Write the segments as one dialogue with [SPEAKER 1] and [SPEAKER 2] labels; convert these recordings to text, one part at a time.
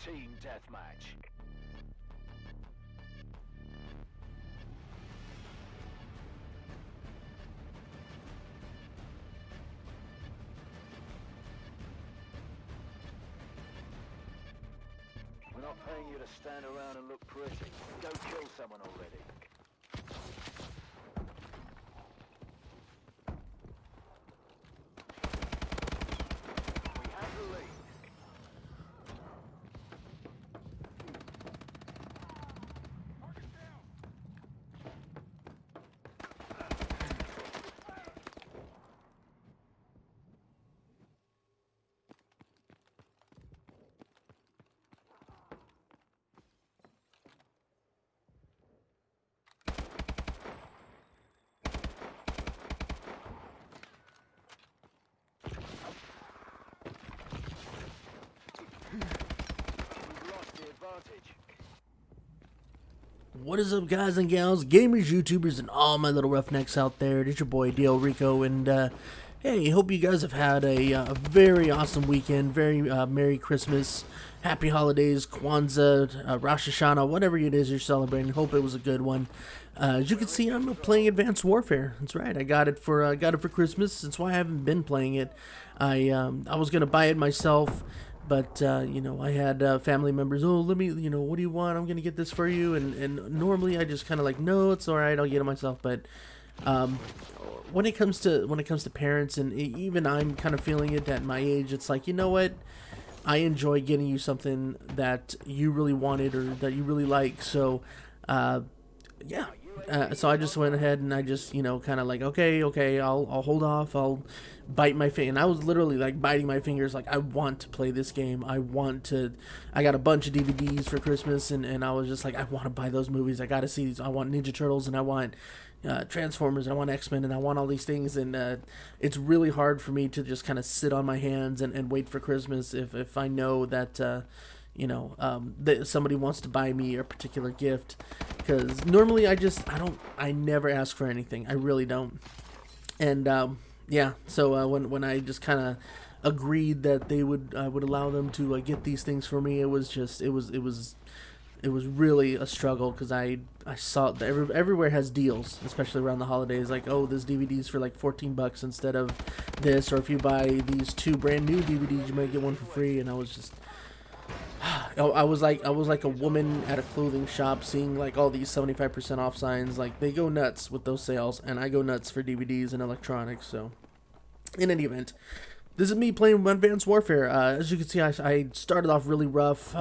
[SPEAKER 1] Team deathmatch. We're not paying you to stand around and look pretty. Go kill someone already. We have the lead. We've lost the advantage.
[SPEAKER 2] What is up, guys and gals, gamers, YouTubers, and all my little roughnecks out there? It's your boy DL Rico, and hey, hope you guys have had a very awesome weekend. Very Merry Christmas, Happy Holidays, Kwanzaa, Rosh Hashanah, whatever it is you're celebrating. Hope it was a good one. As you can see, I'm playing Advanced Warfare. That's right, I got it for Christmas. That's why I haven't been playing it. I was gonna buy it myself. But, you know, I had family members, oh, let me, you know, what do you want? I'm going to get this for you. And normally I just kind of like, no, it's all right. I'll get it myself. But when it comes to parents, and even I'm kind of feeling it at my age, it's like, you know what? I enjoy getting you something that you really wanted or that you really like. So, yeah. So I just went ahead and I just, you know, kind of like, okay, I'll hold off. I'll bite my finger. And I was literally like biting my fingers. Like, I want to play this game. I got a bunch of DVDs for Christmas, and I was just like, I want to buy those movies. I got to see these. I want Ninja Turtles, and I want Transformers, and I want X-Men, and I want all these things. And it's really hard for me to just kind of sit on my hands and wait for Christmas if I know that, that somebody wants to buy me a particular gift, because normally I never ask for anything. I really don't. And yeah, so when I just kind of agreed that they would I would allow them to get these things for me, it was really a struggle, because I saw that everywhere has deals, especially around the holidays. Like, oh, this DVD's for like $14 instead of this, or if you buy these two brand new DVDs, you might get one for free. And I was just I was like a woman at a clothing shop seeing like all these 75% off signs. Like, they go nuts with those sales, and I go nuts for DVDs and electronics. So, in any event, this is me playing Advanced Warfare. As you can see, I started off really rough.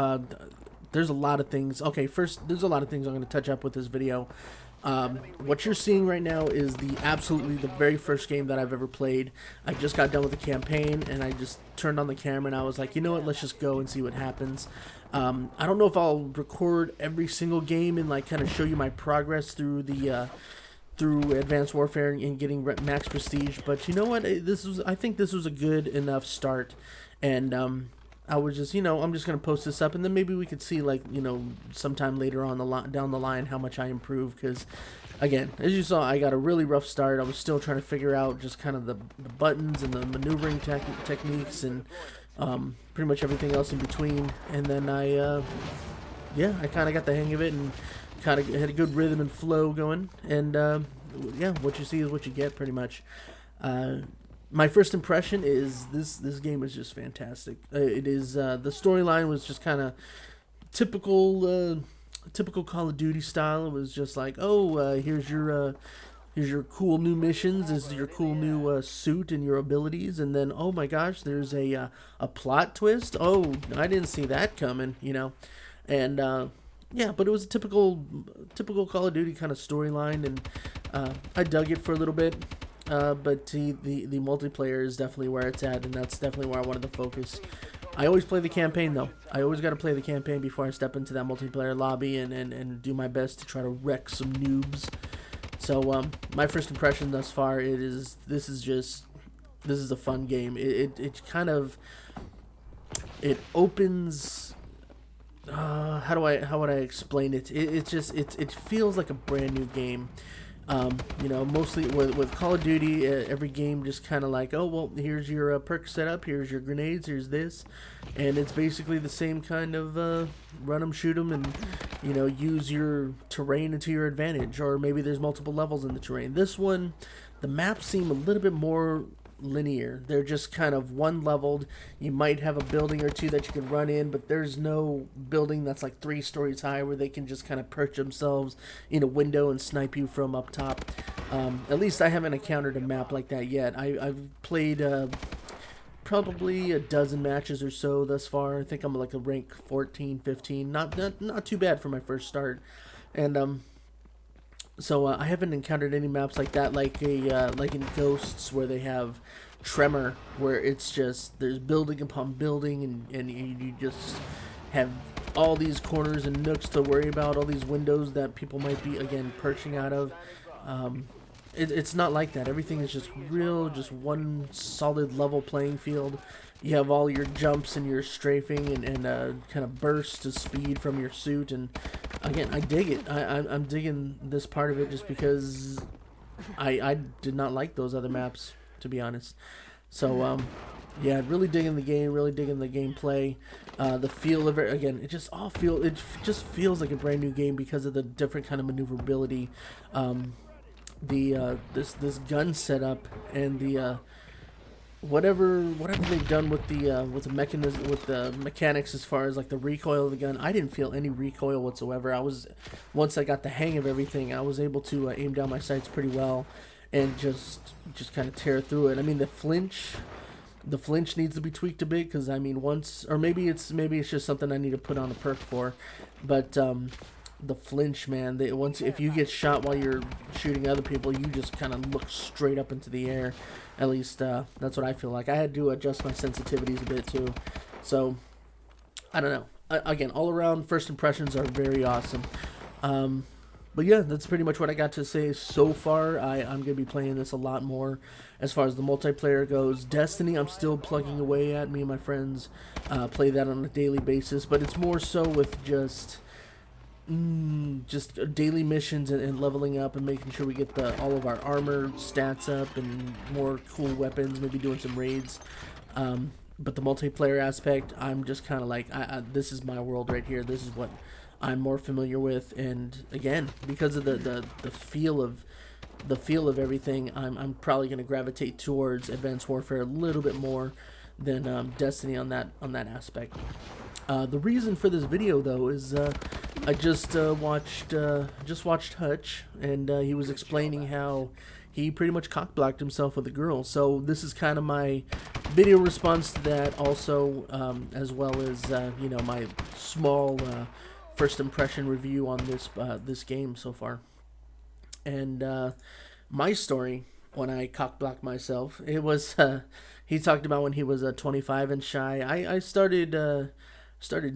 [SPEAKER 2] There's a lot of things. Okay, first, there's a lot of things I'm going to touch up with this video. What you're seeing right now is absolutely the very first game that I've ever played. I just got done with the campaign, and I just turned on the camera, and I was like, you know what, let's just go and see what happens. I don't know if I'll record every single game and like kind of show you my progress through through Advanced Warfare and getting max prestige, but you know what, I think this was a good enough start. And I was just, I'm just gonna post this up, and then maybe we could see, like, sometime later on down the line, how much I improve. Because, again, as you saw, I got a really rough start. I was still trying to figure out just kind of the buttons and the maneuvering techniques, and pretty much everything else in between. And then yeah, I kind of got the hang of it, and kind of had a good rhythm and flow going. And yeah, what you see is what you get, pretty much. My first impression is this game is just fantastic. It is the storyline was just kind of typical Call of Duty style. It was just like, oh, here's your cool new missions, this is your cool new suit and your abilities, and then, oh my gosh, there's a plot twist. Oh, I didn't see that coming, and yeah, but it was a typical Call of Duty kind of storyline, and I dug it for a little bit. But the multiplayer is definitely where it's at, and that's definitely where I wanted to focus. I always play the campaign, though. I always got to play the campaign before I step into that multiplayer lobby and do my best to try to wreck some noobs. So my first impression thus far, this is a fun game. It kind of, it opens. How would I explain it? It feels like a brand new game. You know, mostly with Call of Duty, every game just kind of like, oh, well, here's your perk setup, here's your grenades, here's this. And it's basically the same kind of run them, shoot them, and, you know, use your terrain to your advantage. Or maybe there's multiple levels in the terrain. This one, the maps seem a little bit more linear. They're just kind of one leveled. You might have a building or two that you can run in, but there's no building that's like 3 stories high where they can just kind of perch themselves in a window and snipe you from up top. At least I haven't encountered a map like that yet. I've played probably a dozen matches or so thus far. I think I'm like a rank 14, 15. Not too bad for my first start. And so I haven't encountered any maps like that, like in Ghosts, where they have Tremor, where it's just there's building upon building, and you just have all these corners and nooks to worry about, all these windows that people might be again perching out of. It's not like that. Everything is just just one solid level playing field. You have all your jumps and your strafing and kind of bursts of speed from your suit. And again, I dig it. I'm digging this part of it just because I did not like those other maps, to be honest. So, yeah, really digging the game, really digging the gameplay. The feel of it, again, it just feels like a brand new game because of the different kind of maneuverability. This gun setup and the whatever they've done with the mechanism, with the mechanics as far as like the recoil of the gun. I didn't feel any recoil whatsoever. Once I got the hang of everything, I was able to aim down my sights pretty well and just kind of tear through it. I mean, the flinch needs to be tweaked a bit, because I mean, maybe it's just something I need to put on a perk for, but the flinch, man, if you get shot while you're shooting other people, you just kind of look straight up into the air. At least that's what I feel like. I had to adjust my sensitivities a bit too. So I don't know. Again, all around first impressions are very awesome. But yeah, that's pretty much what I got to say so far. I'm going to be playing this a lot more as far as the multiplayer goes. Destiny, I'm still plugging away at. Me and my friends play that on a daily basis, but it's more so with just daily missions and leveling up and making sure we get all of our armor stats up and more cool weapons, maybe doing some raids. But the multiplayer aspect, I'm just kind of like, this is my world right here. This is what I'm more familiar with, and again, because of the feel of everything, I'm probably going to gravitate towards Advanced Warfare a little bit more than Destiny on that aspect. The reason for this video, though, is I just watched Hutch, and he was explaining how he pretty much cockblocked himself with a girl. So this is kind of my video response to that, also, as well as you know, my small first impression review on this game so far. And my story when I cockblocked myself, it was he talked about when he was 25 and shy. I started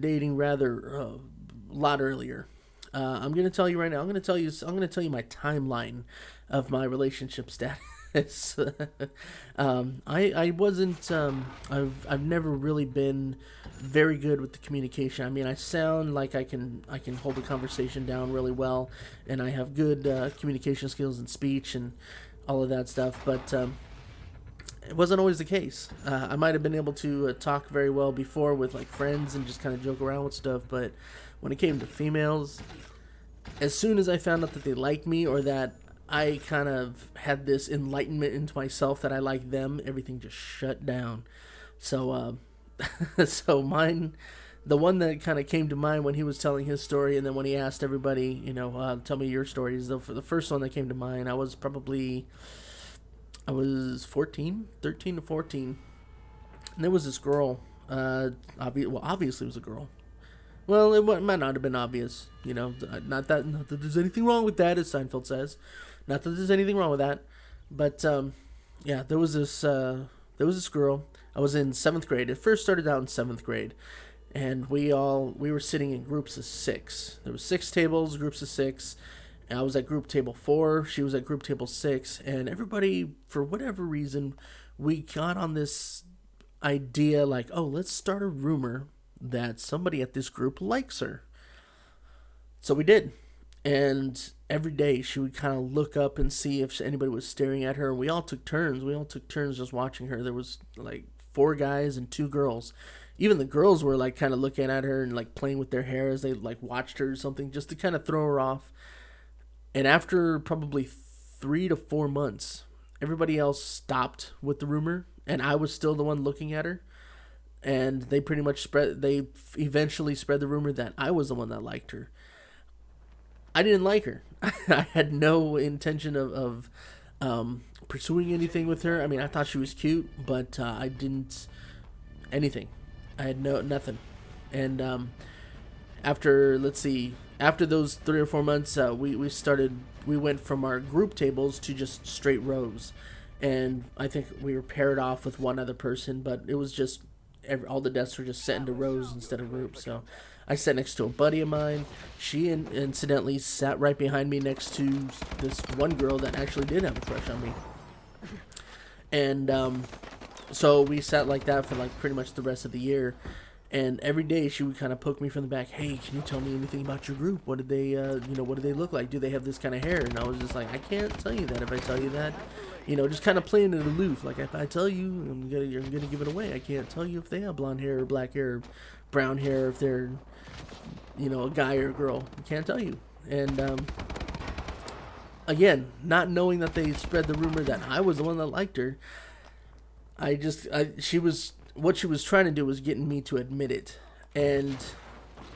[SPEAKER 2] dating rather a lot earlier. I'm gonna tell you right now. I'm gonna tell you my timeline of my relationship status. I wasn't. I've never really been very good with the communication. I mean, I sound like I can hold a conversation down really well, and I have good communication skills and speech and all of that stuff. But it wasn't always the case. I might have been able to talk very well before with like friends and just kind of joke around with stuff, but when it came to females, as soon as I found out that they liked me, or that I kind of had this enlightenment into myself that I liked them, everything just shut down. So so the one that kind of came to mind when he was telling his story, and then when he asked everybody, you know, tell me your stories, the first one that came to mind, I was 14, 13 to 14. And there was this girl. Obviously it was a girl. Well, it might not have been obvious. You know, not that there's anything wrong with that, as Seinfeld says. Not that there's anything wrong with that. But, yeah, there was this girl. I was in 7th grade. It first started out in 7th grade. And we were sitting in groups of 6. There were 6 tables, groups of 6. I was at group table 4, she was at group table 6, and everybody, for whatever reason, we got on this idea like, oh, let's start a rumor that somebody at this group likes her. So we did. And every day she would kind of look up and see if anybody was staring at her. We all took turns. We all took turns just watching her. There was like 4 guys and 2 girls. Even the girls were like kind of looking at her and like playing with their hair as they like watched her or something, just to kind of throw her off. And after probably 3 to 4 months, everybody else stopped with the rumor, and I was still the one looking at her. And they pretty much they eventually spread the rumor that I was the one that liked her. I didn't like her. I had no intention of pursuing anything with her. I mean, I thought she was cute, but I didn't anything. I had nothing. And after, let's see, after those 3 or 4 months, we went from our group tables to just straight rows. And I think we were paired off with one other person, but it was just all the desks were just set into rows instead of groups. So I sat next to a buddy of mine. She incidentally sat right behind me next to this one girl that actually did have a crush on me. And so we sat like that for like pretty much the rest of the year. And every day she would kind of poke me from the back. Hey, can you tell me anything about your group? What did they, what do they look like? Do they have this kind of hair? And I was just like, I can't tell you that. If I tell you that, just kind of playing it aloof. Like if I tell you, you're gonna give it away. I can't tell you if they have blonde hair or black hair or brown hair, if they're, a guy or a girl. I can't tell you. And again, not knowing that they spread the rumor that I was the one that liked her, what she was trying to do was getting me to admit it. And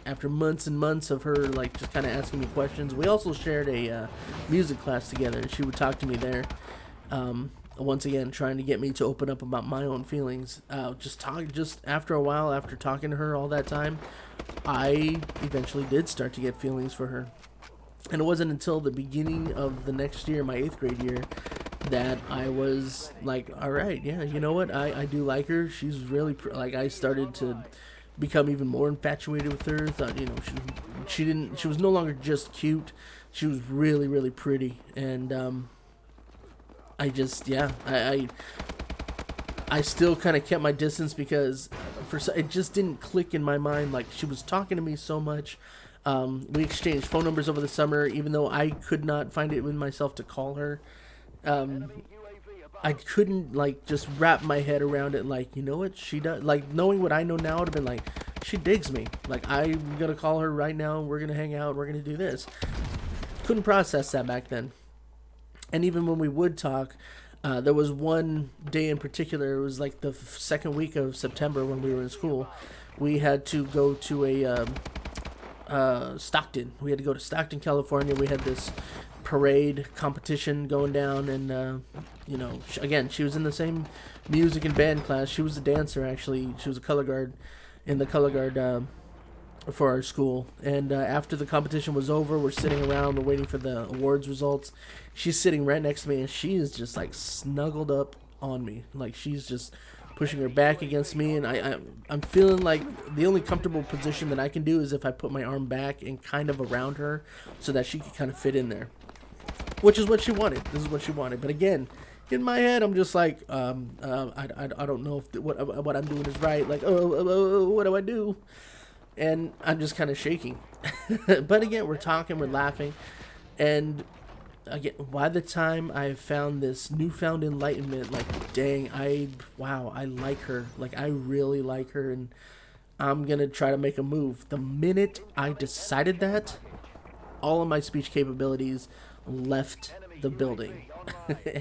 [SPEAKER 2] after months and months of her like just kind of asking me questions, we also shared a music class together, and she would talk to me there. Once again, trying to get me to open up about my own feelings. Just after a while, after talking to her all that time, I eventually did start to get feelings for her. And it wasn't until the beginning of the next year, my 8th grade year, that I was like, all right, yeah, you know what? I do like her. She's really, I started to become even more infatuated with her. Thought, she was no longer just cute. She was really, really pretty. And, I still kind of kept my distance because it just didn't click in my mind. Like, she was talking to me so much. We exchanged phone numbers over the summer, even though I could not find it in myself to call her. I couldn't just wrap my head around it. Like, you know what she does? Like, knowing what I know now, I'd have been like, she digs me. Like, I'm gonna call her right now. We're gonna hang out. We're gonna do this. Couldn't process that back then. And even when we would talk, there was one day in particular. It was like the second week of September when we were in school. We had to go to Stockton. We had to go to Stockton, California. We had this parade competition going down, and again, she was in the same music and band class. She was a dancer, actually. She was a color guard in the color guard for our school. And after the competition was over, we're sitting around, we're waiting for the awards results. She's sitting right next to me, and she is just like snuggled up on me. Like, she's just pushing her back against me, and I'm feeling like the only comfortable position that I can do is if I put my arm back and kind of around her so that she can kind of fit in there, which is what she wanted. This is what she wanted. But again, in my head, I'm just like, I don't know if what I'm doing is right. Like, what do I do? And I'm just kind of shaking. But again, we're talking, we're laughing, and again, by the time I found this newfound enlightenment, like, dang, I like her. Like, I really like her, and I'm gonna try to make a move. The minute I decided that, all of my speech capabilities left the building.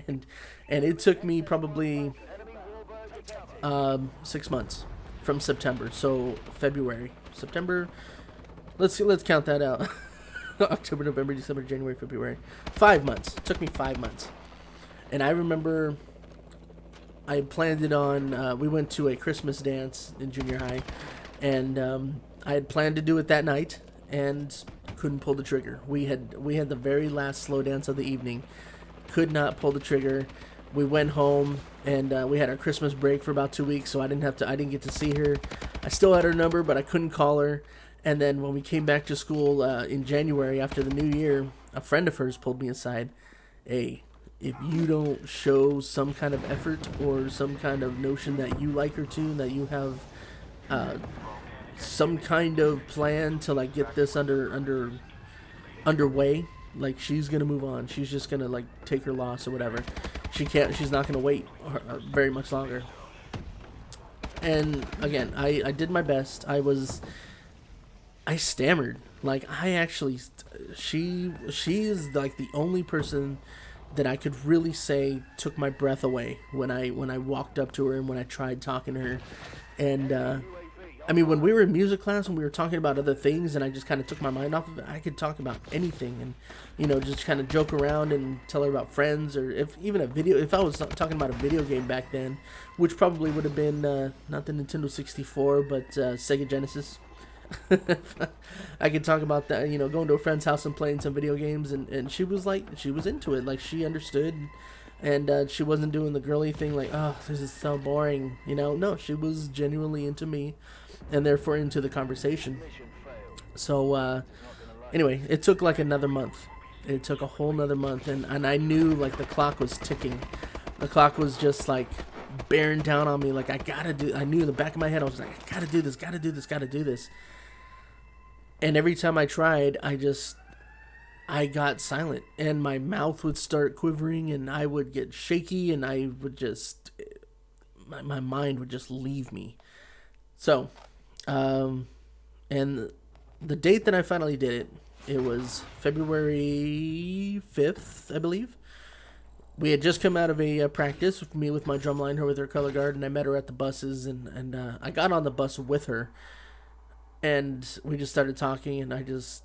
[SPEAKER 2] and it took me probably 6 months from September. So September, let's count that out. October, November, December, January, February. 5 months. It took me 5 months. And I remember I planned it on, we went to a Christmas dance in junior high, and I had planned to do it that night, and couldn't pull the trigger. We had the very last slow dance of the evening. Could not pull the trigger. We went home, and we had our Christmas break for about 2 weeks, so I didn't get to see her. I still had her number, but I couldn't call her. And then when we came back to school in January after the new year, a friend of hers pulled me aside. Hey, if you don't show some kind of effort or some kind of notion that you like her too, that you have some kind of plan to like get this under underway. Like, she's gonna move on. She's just gonna like take her loss or whatever. She's not gonna wait very much longer. And again, I did my best. I stammered. Like, I actually, she is like the only person that I could really say took my breath away when I walked up to her and when I tried talking to her. And I mean, when we were in music class and we were talking about other things and I just kind of took my mind off of it, I could talk about anything and, you know, just kind of joke around and tell her about friends, or if even if I was talking about a video game back then, which probably would have been not the Nintendo 64, but Sega Genesis. I could talk about that, you know, going to a friend's house and playing some video games, and she was into it, like she understood, and she wasn't doing the girly thing like, oh, this is so boring, you know. No, she was genuinely into me, and therefore into the conversation. So anyway, it took like another month. It took a whole nother month, and I knew like the clock was ticking. The clock was just like bearing down on me, like I knew in the back of my head I was like, I gotta do this. And every time I tried, I got silent, and my mouth would start quivering, and I would get shaky, and I would just, my mind would just leave me. So, and the date that I finally did it, it was February 5th, I believe. We had just come out of a practice, with me with my drumline, her with her color guard, and I met her at the buses, and I got on the bus with her. And we just started talking, and I just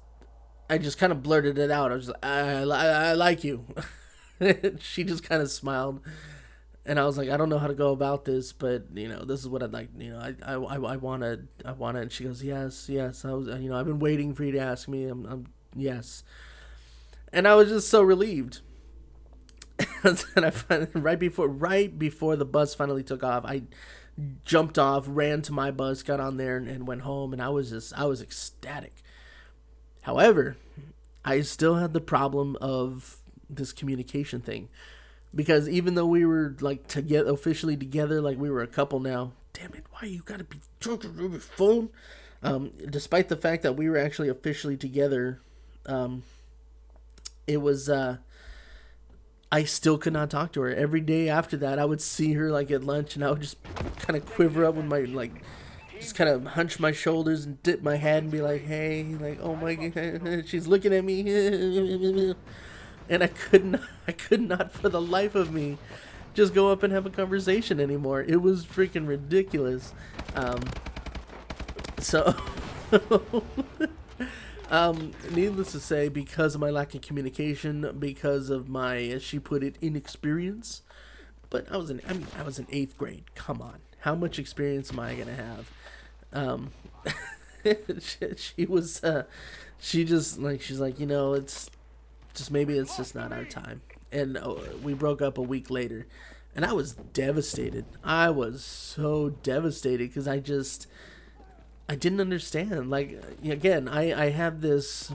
[SPEAKER 2] kind of blurted it out. I was like, I like you. She just kind of smiled, and I was like, I don't know how to go about this, but you know, this is what I'd like. You know, I want to. And she goes, yes. I was, you know, I've been waiting for you to ask me. I'm yes. And I was just so relieved. And I finally, right before the bus finally took off, I jumped off, ran to my bus, got on there, and went home, and I was ecstatic. However, I still had the problem of this communication thing, because even though we were like officially together, like we were a couple now, damn it, why you gotta be drunk on your phone? Despite the fact that we were actually officially together, it was I still could not talk to her. Every day after that, I would see her like at lunch, and I would just kind of quiver up with my just kind of hunch my shoulders and dip my head and be like, "Hey," like, "Oh my God, she's looking at me," and I could not for the life of me just go up and have a conversation anymore. It was freaking ridiculous. So. Needless to say, because of my lack of communication, because of my, as she put it, inexperience, but I was in 8th grade. Come on, how much experience am I gonna have? She's like, you know, it's just, maybe it's just not our time. And we broke up a week later, and I was devastated. I was so devastated because I didn't understand. Like, again, I have this,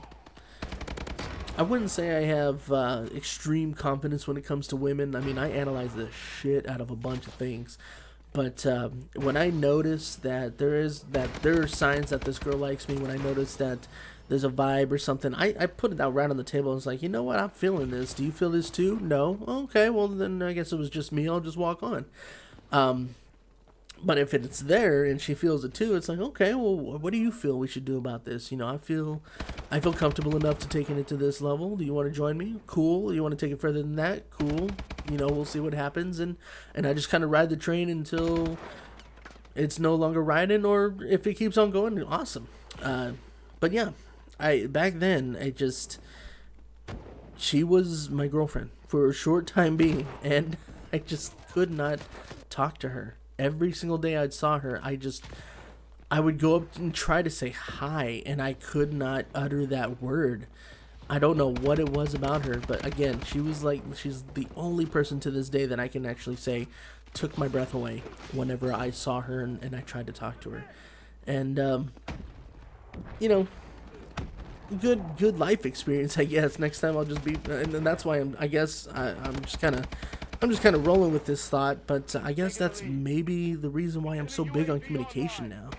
[SPEAKER 2] I wouldn't say I have extreme confidence when it comes to women. I mean, I analyze the shit out of a bunch of things. But when I notice that there are signs that this girl likes me, when I notice that there's a vibe or something, I put it out right on the table. It's like, you know what, I'm feeling this. Do you feel this too? No? Okay, well then I guess it was just me. I'll just walk on. But if it's there and she feels it too, it's like, okay, well, what do you feel we should do about this? You know, I feel comfortable enough to taking it to this level. Do you want to join me? Cool. You want to take it further than that? Cool. You know, we'll see what happens. And I just kind of ride the train until it's no longer riding, or if it keeps on going, awesome. But yeah, back then, she was my girlfriend for a short time being, and I just could not talk to her. Every single day I saw her, I would go up and try to say hi, and I could not utter that word. I don't know what it was about her, but again, she's the only person to this day that I can actually say took my breath away whenever I saw her and I tried to talk to her. And, you know, good life experience, I guess. Next time I'll just be, and that's why I'm just kind of rolling with this thought, but I guess that's maybe the reason why I'm so big on communication now.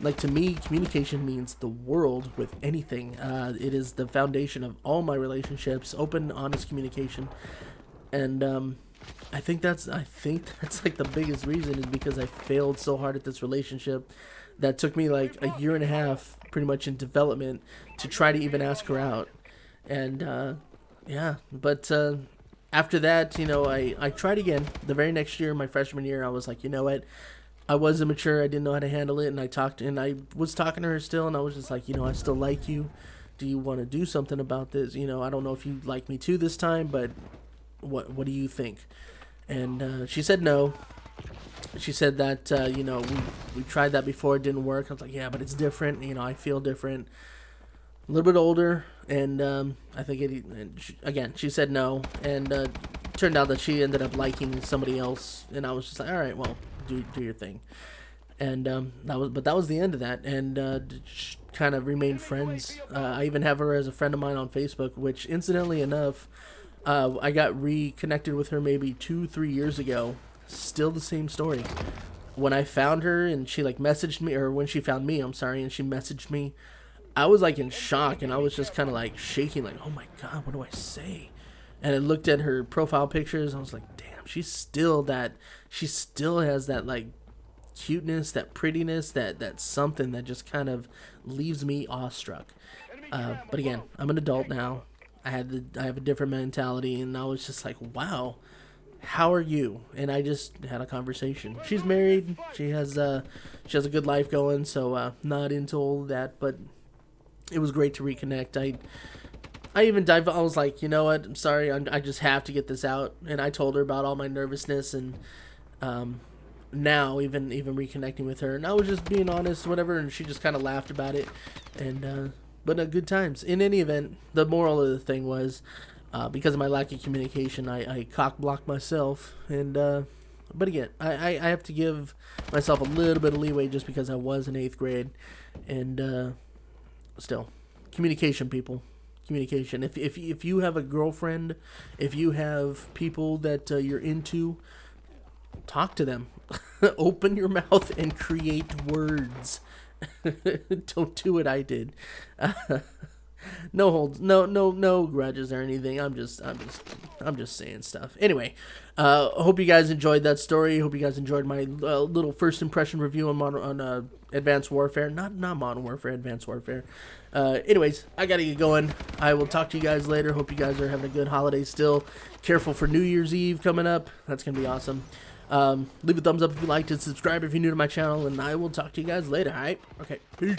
[SPEAKER 2] Like, to me, communication means the world with anything. It is the foundation of all my relationships, open, honest communication. And I think that's like the biggest reason is because I failed so hard at this relationship that took me like a year and a half pretty much in development to try to even ask her out. And yeah, but after that, you know, I tried again. The very next year, my freshman year, I was like, you know what? I was immature. I didn't know how to handle it, and I was talking to her still, and I was just like, you know, I still like you. Do you want to do something about this? You know, I don't know if you like me too this time, but what do you think? And she said no. She said that you know, we tried that before, it didn't work. I was like, yeah, but it's different. You know, I feel different. A little bit older, and I think again, she said no, and turned out that she ended up liking somebody else, and I was just like, all right, well, do your thing. And that was the end of that, and kind of remained friends. I even have her as a friend of mine on Facebook, which incidentally enough, I got reconnected with her maybe 2-3 years ago. Still the same story. When I found her and she like messaged me, or when she found me, I'm sorry, and she messaged me, I was like in shock, and I was just kind of like shaking, like, oh my god, what do I say? And I looked at her profile pictures, and I was like, damn, she still has that like cuteness, that prettiness, that something that just kind of leaves me awestruck. But again, I'm an adult now. I have a different mentality, and I was just like, wow, how are you? And I just had a conversation. She's married. She has a good life going, so not into all of that, but it was great to reconnect. I even dived. I was like, you know what? I'm sorry. I just have to get this out. And I told her about all my nervousness, and now even reconnecting with her, and I was just being honest, whatever. And she just kind of laughed about it, and but good times. In any event, the moral of the thing was, because of my lack of communication, I cock-blocked myself, and but again, I have to give myself a little bit of leeway just because I was in 8th grade, and still, communication, people. Communication. If you have a girlfriend, if you have people that you're into, talk to them. Open your mouth and create words. Don't do what I did. No holds, no grudges or anything. I'm just saying stuff. Anyway, hope you guys enjoyed that story. Hope you guys enjoyed my little first impression review on Advanced Warfare, not Modern Warfare, Advanced Warfare. Anyways, I gotta get going. I will talk to you guys later. Hope you guys are having a good holiday still. Careful for New Year's Eve coming up. That's gonna be awesome. Leave a thumbs up if you liked it. Subscribe if you're new to my channel, and I will talk to you guys later. All right? Okay. Peace.